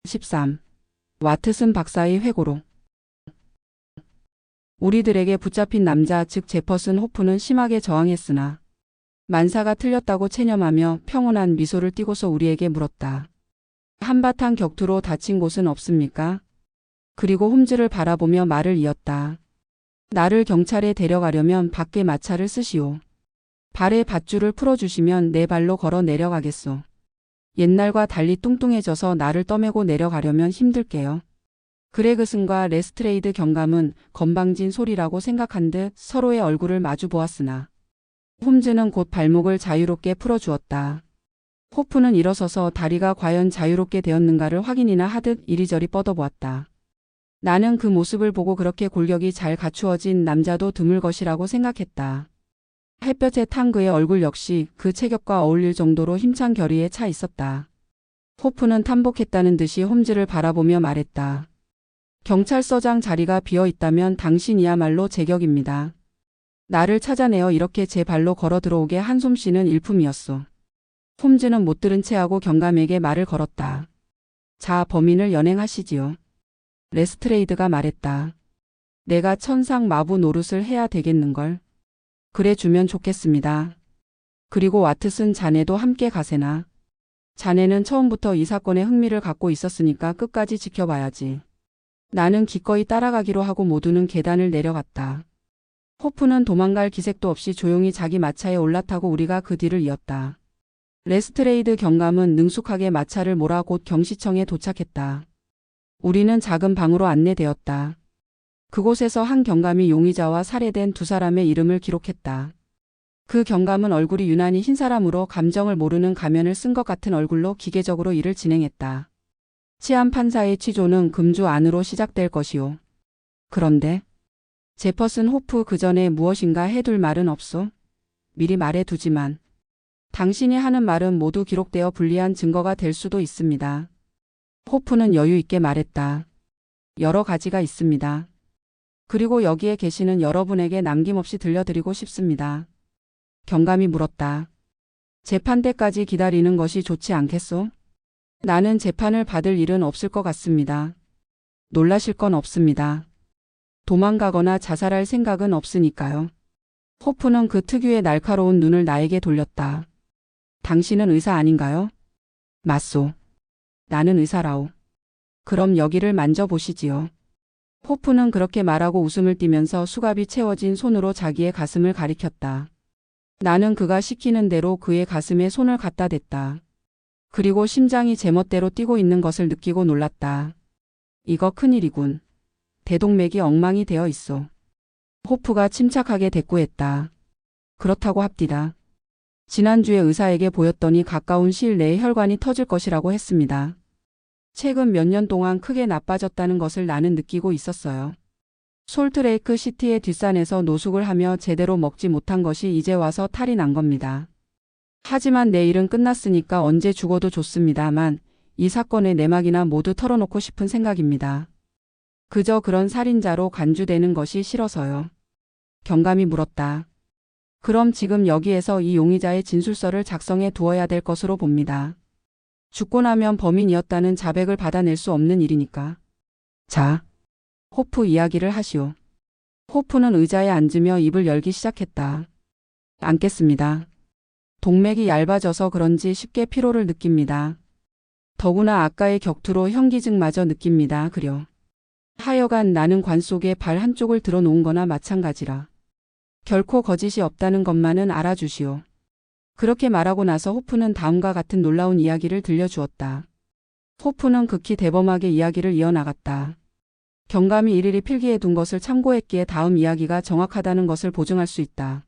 13. 와트슨 박사의 회고록. 우리들에게 붙잡힌 남자 즉 제퍼슨 호프는 심하게 저항했으나 만사가 틀렸다고 체념하며 평온한 미소를 띠고서 우리에게 물었다. 한바탕 격투로 다친 곳은 없습니까? 그리고 홈즈를 바라보며 말을 이었다. 나를 경찰에 데려가려면 밖에 마차를 쓰시오. 발에 밧줄을 풀어주시면 내 발로 걸어 내려가겠소. 옛날과 달리 뚱뚱해져서 나를 떠매고 내려가려면 힘들게요. 그레그슨과 레스트레이드 경감은 건방진 소리라고 생각한 듯 서로의 얼굴을 마주 보았으나 홈즈는 곧 발목을 자유롭게 풀어주었다. 호프는 일어서서 다리가 과연 자유롭게 되었는가를 확인이나 하듯 이리저리 뻗어보았다. 나는 그 모습을 보고 그렇게 골격이 잘 갖추어진 남자도 드물 것이라고 생각했다. 햇볕에 탄 그의 얼굴 역시 그 체격과 어울릴 정도로 힘찬 결의에 차 있었다. 호프는 탐복했다는 듯이 홈즈를 바라보며 말했다. 경찰서장 자리가 비어 있다면 당신이야말로 제격입니다. 나를 찾아내어 이렇게 제 발로 걸어 들어오게 한 솜씨는 일품이었소. 홈즈는 못 들은 체하고 경감에게 말을 걸었다. 자, 범인을 연행하시지요. 레스트레이드가 말했다. 내가 천상 마부 노릇을 해야 되겠는걸. 그래 주면 좋겠습니다. 그리고 와트슨 자네도 함께 가세나. 자네는 처음부터 이 사건에 흥미를 갖고 있었으니까 끝까지 지켜봐야지. 나는 기꺼이 따라가기로 하고 모두는 계단을 내려갔다. 호프는 도망갈 기색도 없이 조용히 자기 마차에 올라타고 우리가 그 뒤를 이었다. 레스트레이드 경감은 능숙하게 마차를 몰아 곧 경시청에 도착했다. 우리는 작은 방으로 안내되었다. 그곳에서 한 경감이 용의자와 살해된 두 사람의 이름을 기록했다. 그 경감은 얼굴이 유난히 흰 사람으로 감정을 모르는 가면을 쓴 것 같은 얼굴로 기계적으로 일을 진행했다. 치안 판사의 취조는 금주 안으로 시작될 것이오. 그런데 제퍼슨 호프 그 전에 무엇인가 해둘 말은 없소? 미리 말해두지만 당신이 하는 말은 모두 기록되어 불리한 증거가 될 수도 있습니다. 호프는 여유 있게 말했다. 여러 가지가 있습니다. 그리고 여기에 계시는 여러분에게 남김없이 들려드리고 싶습니다. 경감이 물었다. 재판 때까지 기다리는 것이 좋지 않겠소? 나는 재판을 받을 일은 없을 것 같습니다. 놀라실 건 없습니다. 도망가거나 자살할 생각은 없으니까요. 호프는 그 특유의 날카로운 눈을 나에게 돌렸다. 당신은 의사 아닌가요? 맞소. 나는 의사라오. 그럼 여기를 만져보시지요. 호프는 그렇게 말하고 웃음을 띠면서 수갑이 채워진 손으로 자기의 가슴을 가리켰다. 나는 그가 시키는 대로 그의 가슴에 손을 갖다 댔다. 그리고 심장이 제멋대로 뛰고 있는 것을 느끼고 놀랐다. 이거 큰일이군. 대동맥이 엉망이 되어 있어. 호프가 침착하게 대꾸했다. 그렇다고 합디다. 지난주에 의사에게 보였더니 가까운 시일 내에 혈관이 터질 것이라고 했습니다. 최근 몇 년 동안 크게 나빠졌다는 것을 나는 느끼고 있었어요. 솔트레이크 시티의 뒷산에서 노숙을 하며 제대로 먹지 못한 것이 이제 와서 탈이 난 겁니다. 하지만 내 일은 끝났으니까 언제 죽어도 좋습니다만 이 사건의 내막이나 모두 털어놓고 싶은 생각입니다. 그저 그런 살인자로 간주되는 것이 싫어서요. 경감이 물었다. 그럼 지금 여기에서 이 용의자의 진술서를 작성해 두어야 될 것으로 봅니다. 죽고 나면 범인이었다는 자백을 받아낼 수 없는 일이니까. 자, 호프 이야기를 하시오. 호프는 의자에 앉으며 입을 열기 시작했다. 앉겠습니다. 동맥이 얇아져서 그런지 쉽게 피로를 느낍니다. 더구나 아까의 격투로 현기증마저 느낍니다. 그려. 하여간 나는 관 속에 발 한쪽을 들어놓은 거나 마찬가지라. 결코 거짓이 없다는 것만은 알아주시오. 그렇게 말하고 나서 호프는 다음과 같은 놀라운 이야기를 들려주었다. 호프는 극히 대범하게 이야기를 이어나갔다. 경감이 일일이 필기해 둔 것을 참고했기에 다음 이야기가 정확하다는 것을 보증할 수 있다.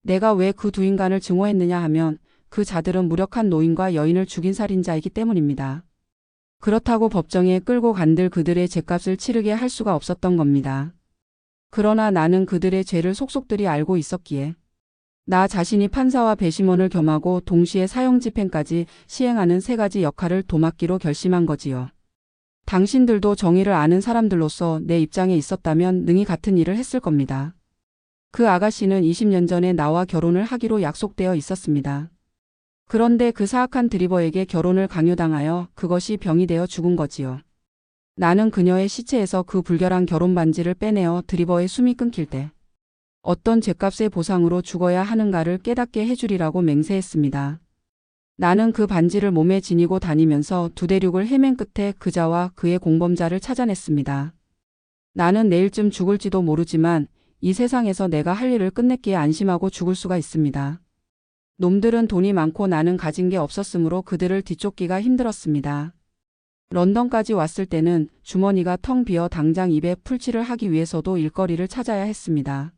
내가 왜 그 두 인간을 증오했느냐 하면 그 자들은 무력한 노인과 여인을 죽인 살인자이기 때문입니다. 그렇다고 법정에 끌고 간들 그들의 죗값을 치르게 할 수가 없었던 겁니다. 그러나 나는 그들의 죄를 속속들이 알고 있었기에 나 자신이 판사와 배심원을 겸하고 동시에 사형집행까지 시행하는 세 가지 역할을 도맡기로 결심한 거지요. 당신들도 정의를 아는 사람들로서 내 입장에 있었다면 능히 같은 일을 했을 겁니다. 그 아가씨는 20년 전에 나와 결혼을 하기로 약속되어 있었습니다. 그런데 그 사악한 드리버에게 결혼을 강요당하여 그것이 병이 되어 죽은 거지요. 나는 그녀의 시체에서 그 불결한 결혼 반지를 빼내어 드리버의 숨이 끊길 때 어떤 죗값의 보상으로 죽어야 하는가를 깨닫게 해주리라고 맹세했습니다. 나는 그 반지를 몸에 지니고 다니면서 두 대륙을 헤맨 끝에 그자와 그의 공범자를 찾아냈습니다. 나는 내일쯤 죽을지도 모르지만 이 세상에서 내가 할 일을 끝냈기에 안심하고 죽을 수가 있습니다. 놈들은 돈이 많고 나는 가진 게 없었으므로 그들을 뒤쫓기가 힘들었습니다. 런던까지 왔을 때는 주머니가 텅 비어 당장 입에 풀칠을 하기 위해서도 일거리를 찾아야 했습니다.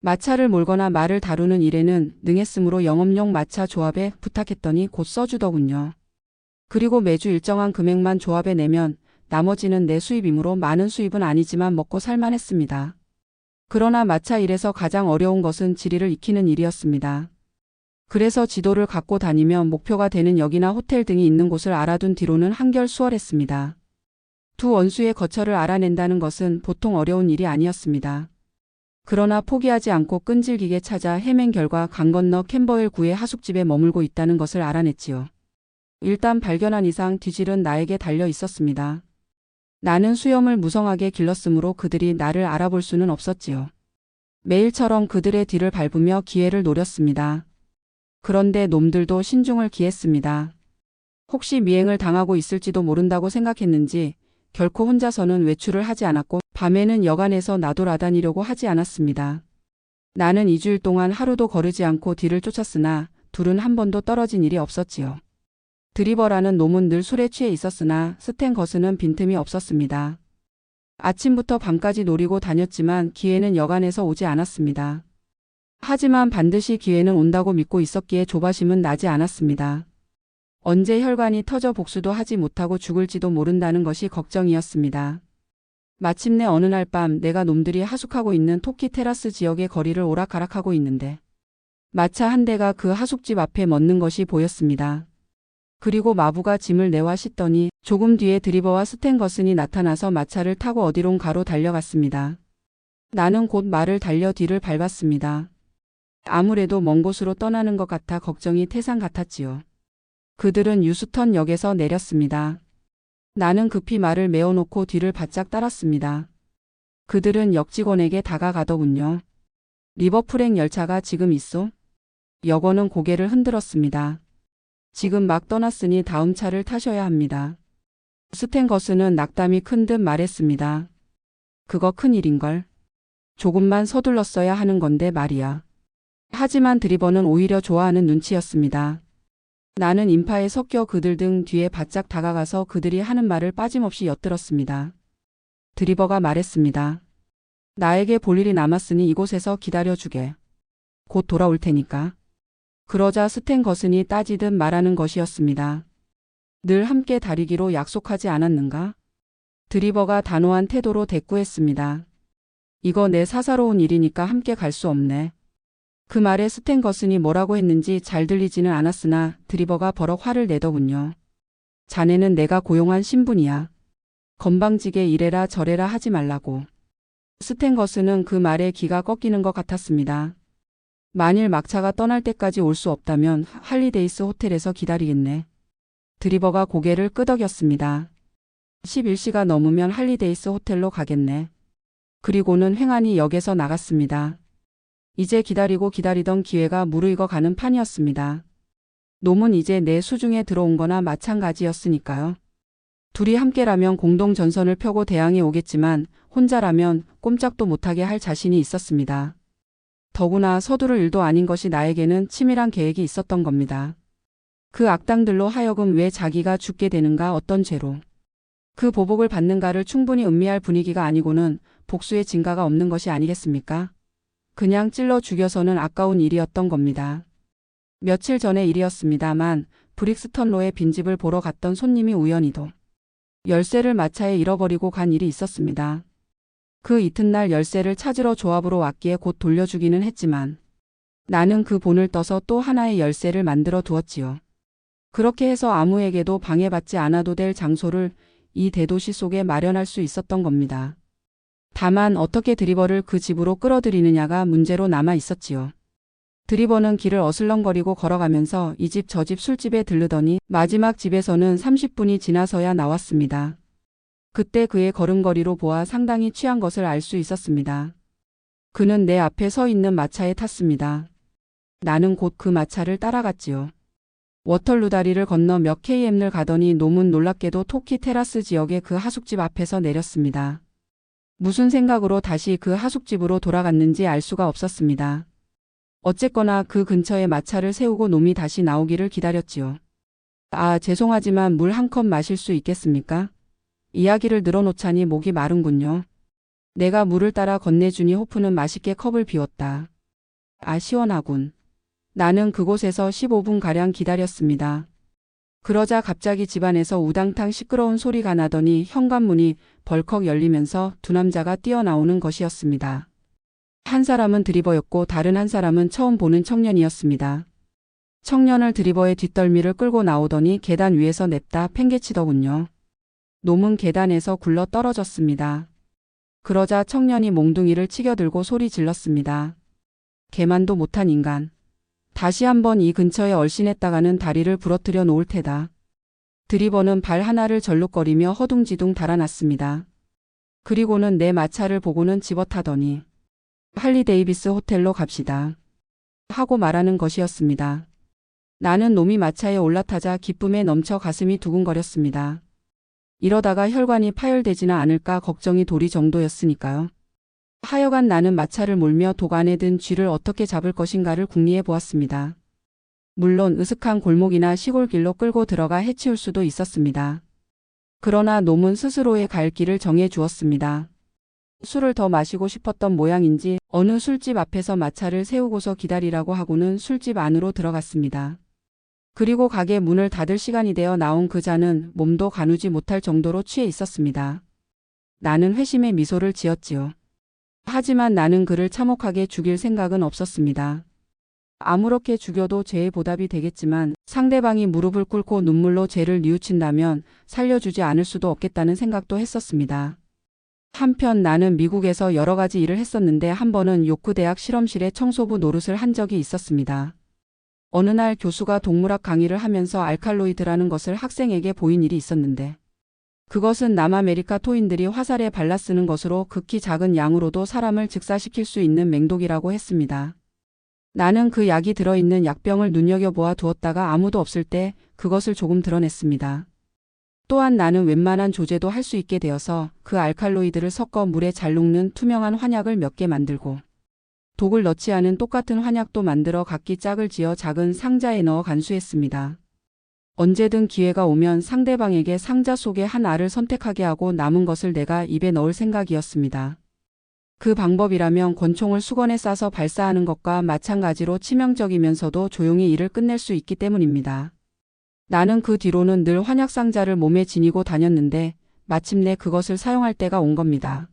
마차를 몰거나 말을 다루는 일에는 능했으므로 영업용 마차 조합에 부탁했더니 곧 써주더군요. 그리고 매주 일정한 금액만 조합에 내면 나머지는 내 수입이므로 많은 수입은 아니지만 먹고 살만했습니다. 그러나 마차 일에서 가장 어려운 것은 지리를 익히는 일이었습니다. 그래서 지도를 갖고 다니며 목표가 되는 역이나 호텔 등이 있는 곳을 알아둔 뒤로는 한결 수월했습니다. 두 원수의 거처를 알아낸다는 것은 보통 어려운 일이 아니었습니다. 그러나 포기하지 않고 끈질기게 찾아 헤맨 결과 강 건너 캠버웰 구의 하숙집에 머물고 있다는 것을 알아냈지요. 일단 발견한 이상 뒤질은 나에게 달려 있었습니다. 나는 수염을 무성하게 길렀으므로 그들이 나를 알아볼 수는 없었지요. 매일처럼 그들의 뒤를 밟으며 기회를 노렸습니다. 그런데 놈들도 신중을 기했습니다. 혹시 미행을 당하고 있을지도 모른다고 생각했는지 결코 혼자서는 외출을 하지 않았고 밤에는 여간에서 나돌아다니려고 하지 않았습니다. 나는 2주일 동안 하루도 거르지 않고 뒤를 쫓았으나 둘은 한 번도 떨어진 일이 없었지요. 드리버라는 놈은 늘 술에 취해 있었으나 스탠 거스는 빈틈이 없었습니다. 아침부터 밤까지 노리고 다녔지만 기회는 여간에서 오지 않았습니다. 하지만 반드시 기회는 온다고 믿고 있었기에 조바심은 나지 않았습니다. 언제 혈관이 터져 복수도 하지 못하고 죽을지도 모른다는 것이 걱정이었습니다. 마침내 어느 날 밤 내가 놈들이 하숙하고 있는 토키 테라스 지역의 거리를 오락가락하고 있는데 마차 한 대가 그 하숙집 앞에 멎는 것이 보였습니다. 그리고 마부가 짐을 내와 싣더니 조금 뒤에 드리버와 스탠 거슨이 나타나서 마차를 타고 어디론가로 달려갔습니다. 나는 곧 말을 달려 뒤를 밟았습니다. 아무래도 먼 곳으로 떠나는 것 같아 걱정이 태산 같았지요. 그들은 유스턴 역에서 내렸습니다. 나는 급히 말을 메어놓고 뒤를 바짝 따랐습니다. 그들은 역 직원에게 다가가더군요. 리버프랭 열차가 지금 있소? 역원은 고개를 흔들었습니다. 지금 막 떠났으니 다음 차를 타셔야 합니다. 스탠 거스는 낙담이 큰 듯 말했습니다. 그거 큰일인걸. 조금만 서둘렀어야 하는 건데 말이야. 하지만 드리버는 오히려 좋아하는 눈치였습니다. 나는 인파에 섞여 그들 등 뒤에 바짝 다가가서 그들이 하는 말을 빠짐없이 엿들었습니다. 드리버가 말했습니다. 나에게 볼 일이 남았으니 이곳에서 기다려주게. 곧 돌아올 테니까. 그러자 스탠 거슨이 따지듯 말하는 것이었습니다. 늘 함께 다니기로 약속하지 않았는가? 드리버가 단호한 태도로 대꾸했습니다. 이거 내 사사로운 일이니까 함께 갈 수 없네. 그 말에 스탠 거슨이 뭐라고 했는지 잘 들리지는 않았으나 드리버가 버럭 화를 내더군요. 자네는 내가 고용한 신분이야. 건방지게 이래라 저래라 하지 말라고. 스탠 거슨은 그 말에 기가 꺾이는 것 같았습니다. 만일 막차가 떠날 때까지 올 수 없다면 할리데이스 호텔에서 기다리겠네. 드리버가 고개를 끄덕였습니다. 11시가 넘으면 할리데이스 호텔로 가겠네. 그리고는 횡하니 역에서 나갔습니다. 이제 기다리고 기다리던 기회가 무르익어 가는 판이었습니다. 놈은 이제 내 수중에 들어온 거나 마찬가지였으니까요. 둘이 함께라면 공동 전선을 펴고 대항해 오겠지만 혼자라면 꼼짝도 못하게 할 자신이 있었습니다. 더구나 서두를 일도 아닌 것이 나에게는 치밀한 계획이 있었던 겁니다. 그 악당들로 하여금 왜 자기가 죽게 되는가 어떤 죄로. 그 보복을 받는가를 충분히 음미할 분위기가 아니고는 복수의 진가가 없는 것이 아니겠습니까? 그냥 찔러 죽여서는 아까운 일이었던 겁니다. 며칠 전의 일이었습니다만 브릭스턴로에 빈집을 보러 갔던 손님이 우연히도 열쇠를 마차에 잃어버리고 간 일이 있었습니다. 그 이튿날 열쇠를 찾으러 조합으로 왔기에 곧 돌려주기는 했지만 나는 그 본을 떠서 또 하나의 열쇠를 만들어 두었지요. 그렇게 해서 아무에게도 방해받지 않아도 될 장소를 이 대도시 속에 마련할 수 있었던 겁니다. 다만 어떻게 드리버를 그 집으로 끌어들이느냐가 문제로 남아 있었지요. 드리버는 길을 어슬렁거리고 걸어가면서 이 집 저 집 술집에 들르더니 마지막 집에서는 30분이 지나서야 나왔습니다. 그때 그의 걸음걸이로 보아 상당히 취한 것을 알 수 있었습니다. 그는 내 앞에 서 있는 마차에 탔습니다. 나는 곧 그 마차를 따라갔지요. 워털루 다리를 건너 몇 km를 가더니 놈은 놀랍게도 토키 테라스 지역의 그 하숙집 앞에서 내렸습니다. 무슨 생각으로 다시 그 하숙집으로 돌아갔는지 알 수가 없었습니다. 어쨌거나 그 근처에 마차를 세우고 놈이 다시 나오기를 기다렸지요. 아, 죄송하지만 물 한 컵 마실 수 있겠습니까? 이야기를 늘어놓자니 목이 마른군요. 내가 물을 따라 건네주니 호프는 맛있게 컵을 비웠다. 아, 시원하군. 나는 그곳에서 15분가량 기다렸습니다. 그러자 갑자기 집안에서 우당탕 시끄러운 소리가 나더니 현관문이 벌컥 열리면서 두 남자가 뛰어나오는 것이었습니다. 한 사람은 드리버였고 다른 한 사람은 처음 보는 청년이었습니다. 청년을 드리버의 뒷덜미를 끌고 나오더니 계단 위에서 냅다 팽개치더군요. 놈은 계단에서 굴러 떨어졌습니다. 그러자 청년이 몽둥이를 치겨들고 소리 질렀습니다. 개만도 못한 인간. 다시 한번 이 근처에 얼씬했다가는 다리를 부러뜨려 놓을 테다. 드리버는 발 하나를 절룩거리며 허둥지둥 달아났습니다. 그리고는 내 마차를 보고는 집어타더니 할리 데이비스 호텔로 갑시다. 하고 말하는 것이었습니다. 나는 놈이 마차에 올라타자 기쁨에 넘쳐 가슴이 두근거렸습니다. 이러다가 혈관이 파열되지는 않을까 걱정이 도리 정도였으니까요. 하여간 나는 마차를 몰며 독 안에 든 쥐를 어떻게 잡을 것인가를 궁리해 보았습니다. 물론 으슥한 골목이나 시골길로 끌고 들어가 해치울 수도 있었습니다. 그러나 놈은 스스로의 갈 길을 정해 주었습니다. 술을 더 마시고 싶었던 모양인지 어느 술집 앞에서 마차를 세우고서 기다리라고 하고는 술집 안으로 들어갔습니다. 그리고 가게 문을 닫을 시간이 되어 나온 그 자는 몸도 가누지 못할 정도로 취해 있었습니다. 나는 회심의 미소를 지었지요. 하지만 나는 그를 참혹하게 죽일 생각은 없었습니다. 아무렇게 죽여도 죄의 보답이 되겠지만 상대방이 무릎을 꿇고 눈물로 죄를 뉘우친다면 살려주지 않을 수도 없겠다는 생각도 했었습니다. 한편 나는 미국에서 여러 가지 일을 했었는데 한 번은 요크 대학 실험실에 청소부 노릇을 한 적이 있었습니다. 어느 날 교수가 동물학 강의를 하면서 알칼로이드라는 것을 학생에게 보인 일이 있었는데 그것은 남아메리카 토인들이 화살에 발라 쓰는 것으로 극히 작은 양으로도 사람을 즉사시킬 수 있는 맹독이라고 했습니다. 나는 그 약이 들어있는 약병을 눈여겨보아 두었다가 아무도 없을 때 그것을 조금 드러냈습니다. 또한 나는 웬만한 조제도 할 수 있게 되어서 그 알칼로이드를 섞어 물에 잘 녹는 투명한 환약을 몇 개 만들고 독을 넣지 않은 똑같은 환약도 만들어 각기 짝을 지어 작은 상자에 넣어 간수했습니다. 언제든 기회가 오면 상대방에게 상자 속의 한 알을 선택하게 하고 남은 것을 내가 입에 넣을 생각이었습니다. 그 방법이라면 권총을 수건에 싸서 발사하는 것과 마찬가지로 치명적이면서도 조용히 일을 끝낼 수 있기 때문입니다. 나는 그 뒤로는 늘 환약상자를 몸에 지니고 다녔는데 마침내 그것을 사용할 때가 온 겁니다.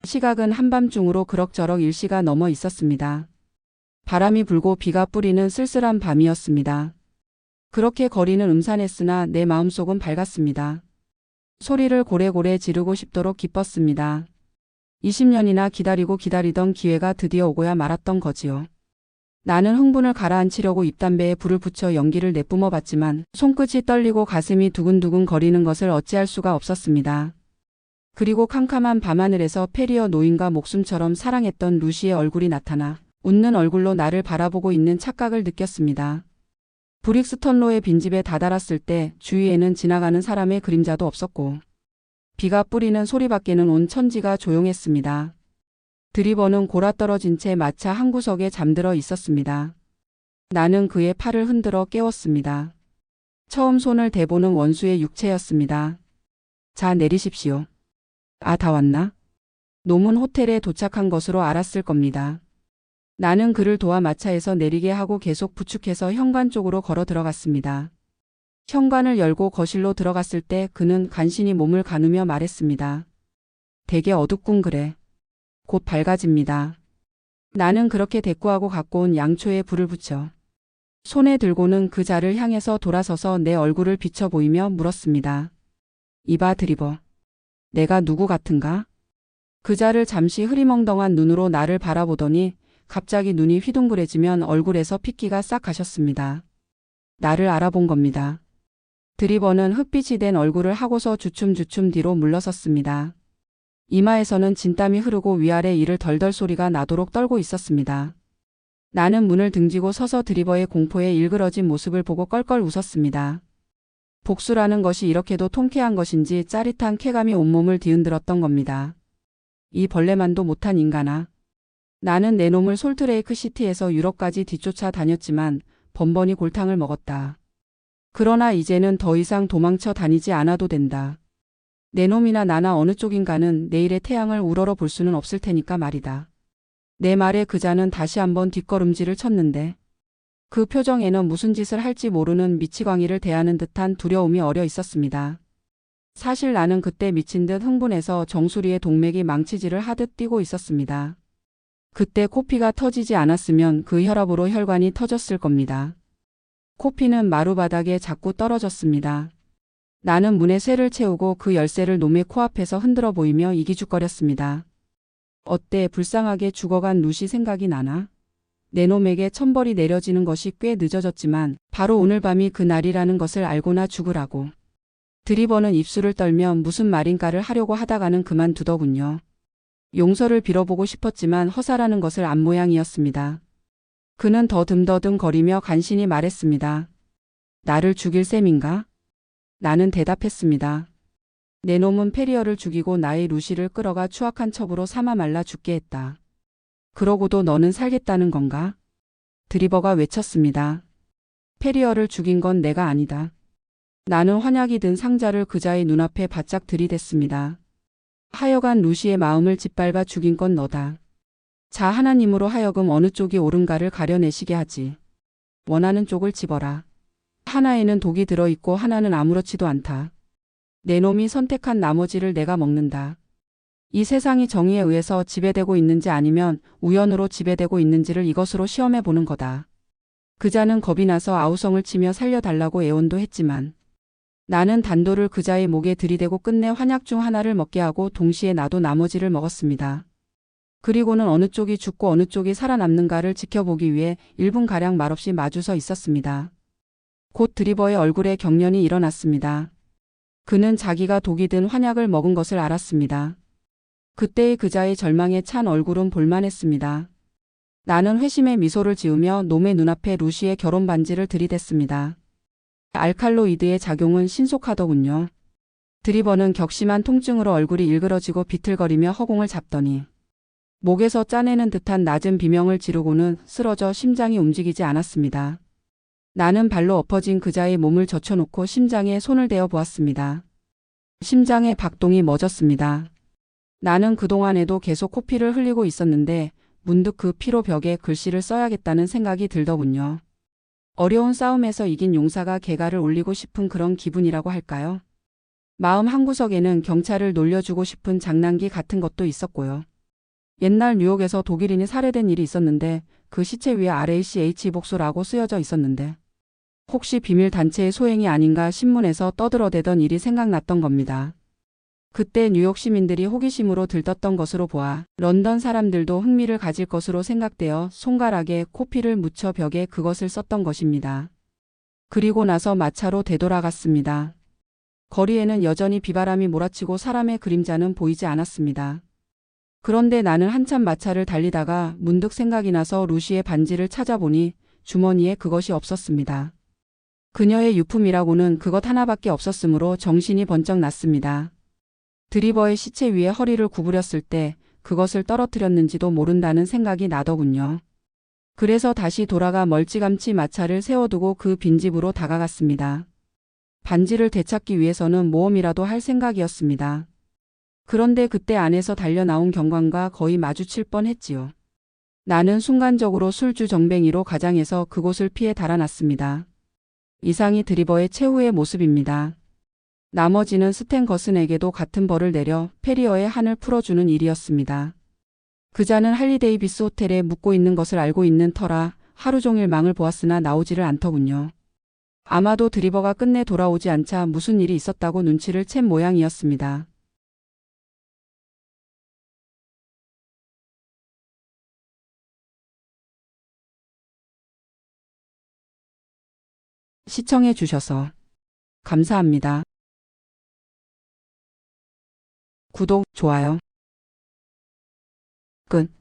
시각은 한밤중으로 그럭저럭 1시가 넘어 있었습니다. 바람이 불고 비가 뿌리는 쓸쓸한 밤이었습니다. 그렇게 거리는 음산했으나 내 마음속은 밝았습니다. 소리를 고래고래 지르고 싶도록 기뻤습니다. 20년이나 기다리고 기다리던 기회가 드디어 오고야 말았던 거지요. 나는 흥분을 가라앉히려고 입담배에 불을 붙여 연기를 내뿜어 봤지만 손끝이 떨리고 가슴이 두근두근 거리는 것을 어찌할 수가 없었습니다. 그리고 캄캄한 밤하늘에서 페리어 노인과 목숨처럼 사랑했던 루시의 얼굴이 나타나 웃는 얼굴로 나를 바라보고 있는 착각을 느꼈습니다. 브릭스턴로의 빈집에 다다랐을 때 주위에는 지나가는 사람의 그림자도 없었고 비가 뿌리는 소리밖에는 온 천지가 조용했습니다. 드리버는 골아떨어진 채 마차 한 구석에 잠들어 있었습니다. 나는 그의 팔을 흔들어 깨웠습니다. 처음 손을 대보는 원수의 육체였습니다. 자, 내리십시오. 아, 다 왔나? 놈은 호텔에 도착한 것으로 알았을 겁니다. 나는 그를 도와 마차에서 내리게 하고 계속 부축해서 현관 쪽으로 걸어 들어갔습니다. 현관을 열고 거실로 들어갔을 때 그는 간신히 몸을 가누며 말했습니다. 되게 어둡군 그래. 곧 밝아집니다. 나는 그렇게 대꾸하고 갖고 온 양초에 불을 붙여 손에 들고는 그 자를 향해서 돌아서서 내 얼굴을 비춰 보이며 물었습니다. 이봐 드리버. 내가 누구 같은가? 그 자를 잠시 흐리멍덩한 눈으로 나를 바라보더니 갑자기 눈이 휘둥그레지면 얼굴에서 핏기가 싹 가셨습니다. 나를 알아본 겁니다. 드리버는 흑빛이 된 얼굴을 하고서 주춤주춤 뒤로 물러섰습니다. 이마에서는 진땀이 흐르고 위아래 이를 덜덜 소리가 나도록 떨고 있었습니다. 나는 문을 등지고 서서 드리버의 공포에 일그러진 모습을 보고 껄껄 웃었습니다. 복수라는 것이 이렇게도 통쾌한 것인지 짜릿한 쾌감이 온몸을 뒤흔들었던 겁니다. 이 벌레만도 못한 인간아. 나는 내 놈을 솔트레이크 시티에서 유럽까지 뒤쫓아 다녔지만 번번이 골탕을 먹었다. 그러나 이제는 더 이상 도망쳐 다니지 않아도 된다. 내 놈이나 나나 어느 쪽인가는 내일의 태양을 우러러 볼 수는 없을 테니까 말이다. 내 말에 그자는 다시 한번 뒷걸음질을 쳤는데 그 표정에는 무슨 짓을 할지 모르는 미치광이를 대하는 듯한 두려움이 어려 있었습니다. 사실 나는 그때 미친 듯 흥분해서 정수리의 동맥이 망치질을 하듯 뛰고 있었습니다. 그때 코피가 터지지 않았으면 그 혈압으로 혈관이 터졌을 겁니다. 코피는 마루바닥에 자꾸 떨어졌습니다. 나는 문에 쇠를 채우고 그 열쇠를 놈의 코앞에서 흔들어 보이며 이기죽거렸습니다. 어때, 불쌍하게 죽어간 루시 생각이 나나? 내 놈에게 천벌이 내려지는 것이 꽤 늦어졌지만 바로 오늘 밤이 그날이라는 것을 알고나 죽으라고. 드리버는 입술을 떨며 무슨 말인가를 하려고 하다가는 그만두더군요. 용서를 빌어보고 싶었지만 허사라는 것을 안 모양이었습니다. 그는 더듬더듬 거리며 간신히 말했습니다. 나를 죽일 셈인가? 나는 대답했습니다. 내 놈은 페리어를 죽이고 나의 루시를 끌어가 추악한 첩으로 삼아 말라 죽게 했다. 그러고도 너는 살겠다는 건가? 드리버가 외쳤습니다. 페리어를 죽인 건 내가 아니다. 나는 환약이 든 상자를 그자의 눈앞에 바짝 들이댔습니다. 하여간 루시의 마음을 짓밟아 죽인 건 너다. 자, 하나님으로 하여금 어느 쪽이 옳은가를 가려내시게 하지. 원하는 쪽을 집어라. 하나에는 독이 들어있고 하나는 아무렇지도 않다. 내 놈이 선택한 나머지를 내가 먹는다. 이 세상이 정의에 의해서 지배되고 있는지 아니면 우연으로 지배되고 있는지를 이것으로 시험해 보는 거다. 그자는 겁이 나서 아우성을 치며 살려달라고 애원도 했지만 나는 단도를 그자의 목에 들이대고 끝내 환약 중 하나를 먹게 하고 동시에 나도 나머지를 먹었습니다. 그리고는 어느 쪽이 죽고 어느 쪽이 살아남는가를 지켜보기 위해 1분가량 말없이 마주서 있었습니다. 곧 드리버의 얼굴에 경련이 일어났습니다. 그는 자기가 독이 든 환약을 먹은 것을 알았습니다. 그때의 그자의 절망에 찬 얼굴은 볼만했습니다. 나는 회심의 미소를 지으며 놈의 눈앞에 루시의 결혼 반지를 들이댔습니다. 알칼로이드의 작용은 신속하더군요. 드리버는 격심한 통증으로 얼굴이 일그러지고 비틀거리며 허공을 잡더니 목에서 짜내는 듯한 낮은 비명을 지르고는 쓰러져 심장이 움직이지 않았습니다. 나는 발로 엎어진 그자의 몸을 젖혀놓고 심장에 손을 대어 보았습니다. 심장의 박동이 멎었습니다. 나는 그동안에도 계속 코피를 흘리고 있었는데 문득 그 피로 벽에 글씨를 써야겠다는 생각이 들더군요. 어려운 싸움에서 이긴 용사가 개가를 올리고 싶은 그런 기분이라고 할까요? 마음 한구석에는 경찰을 놀려주고 싶은 장난기 같은 것도 있었고요. 옛날 뉴욕에서 독일인이 살해된 일이 있었는데 그 시체 위에 RACH 복수라고 쓰여져 있었는데 혹시 비밀 단체의 소행이 아닌가 신문에서 떠들어대던 일이 생각났던 겁니다. 그때 뉴욕 시민들이 호기심으로 들떴던 것으로 보아 런던 사람들도 흥미를 가질 것으로 생각되어 손가락에 코피를 묻혀 벽에 그것을 썼던 것입니다. 그리고 나서 마차로 되돌아갔습니다. 거리에는 여전히 비바람이 몰아치고 사람의 그림자는 보이지 않았습니다. 그런데 나는 한참 마차를 달리다가 문득 생각이 나서 루시의 반지를 찾아보니 주머니에 그것이 없었습니다. 그녀의 유품이라고는 그것 하나밖에 없었으므로 정신이 번쩍 났습니다. 드리버의 시체 위에 허리를 구부렸을 때 그것을 떨어뜨렸는지도 모른다는 생각이 나더군요. 그래서 다시 돌아가 멀찌감치 마차를 세워두고 그 빈집으로 다가갔습니다. 반지를 되찾기 위해서는 모험이라도 할 생각이었습니다. 그런데 그때 안에서 달려나온 경관과 거의 마주칠 뻔했지요. 나는 순간적으로 술주 정뱅이로 가장해서 그곳을 피해 달아났습니다. 이상이 드리버의 최후의 모습입니다. 나머지는 스탠 거슨에게도 같은 벌을 내려 페리어의 한을 풀어주는 일이었습니다. 그자는 할리 데이비스 호텔에 묵고 있는 것을 알고 있는 터라 하루 종일 망을 보았으나 나오지를 않더군요. 아마도 드리버가 끝내 돌아오지 않자 무슨 일이 있었다고 눈치를 챈 모양이었습니다. 시청해 주셔서 감사합니다. 구독, 좋아요. 끝.